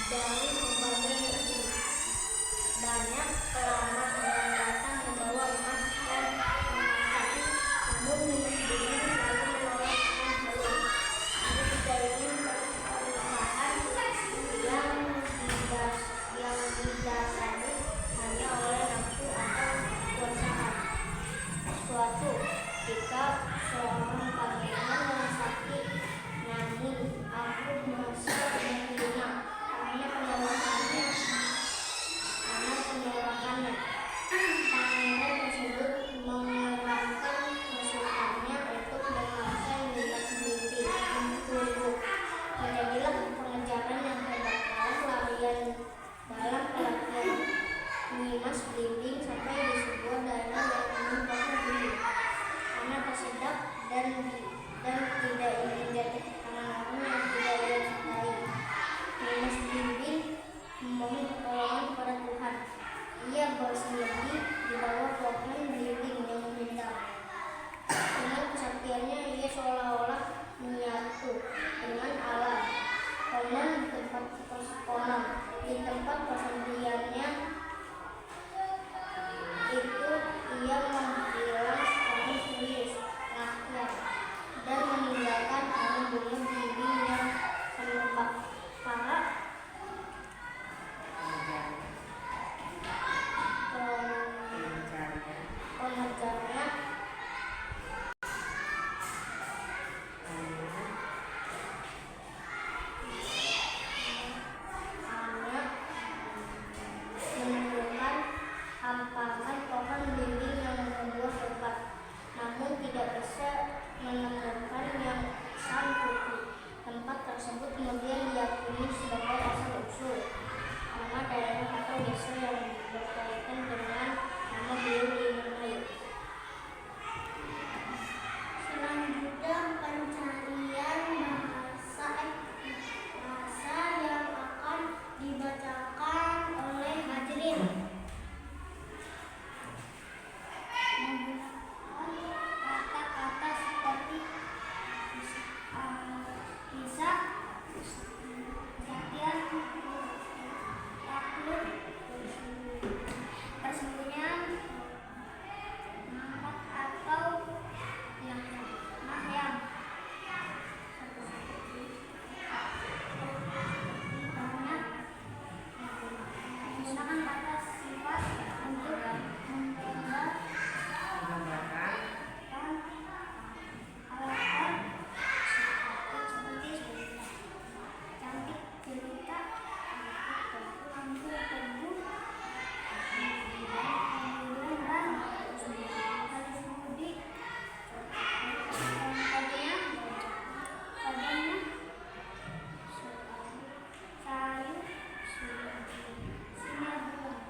dari berbagai negeri. Banyak pelamar yang datang membawa emas dan emas, namun minus dingin lalu menolak emas belum. Ada tidak ingin pernikahan yang didasari hanya oleh nafsu atau kekuasaan. Suatu ketika seorang pangeran yang sakit nyanyi, "Aku merasa menghina karena penolakannya." Pangeran tersebut mengerahkan pasukannya untuk menguasai wilayah sendiri. Tunggu, terjadilah pengejaran yang hebat. Dalam pelatihan Nimas Belimbing sampai di sebuah daerah yang penuh pohon beringin. Tanah tersedak dan tidak ingin jatuh karena orang yang tidak ia cintai. Nimas Belimbing memohon pertolongan kepada Tuhan. Ia bersembunyi di bawah pohon belimbing yang rindang. Dengan kesaktiannya ia seolah-olah menyatu dengan alam. Di tempat persembunyiannya itu ia menghilang seorang serius rakyat dan meninggalkan alam dunia belimbing yang menumpah. Para pengejarnya menemukan hamparan pohon belimbing yang membuah lebat, namun tidak bisa menemukan yang sang putri. Tempat tersebut kemudian diyakini sebagai asal-usul nama daerah atau desa yang berkaitan dengan nama beliau di Melayu. Selanjutnya pencarian bahasa yang akan dibacakan oleh hadirin. Menggunakan kata-kata seperti kisah, kesaktian, takluk, persembunyian, mangkat atau mahyam. Menggunakan kata sifat untuk menggambarkan alasan seperti cantik, cerita, lampu, tebu, kemudian dan halus budi, padanya, sayu, sinar bulan.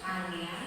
kalian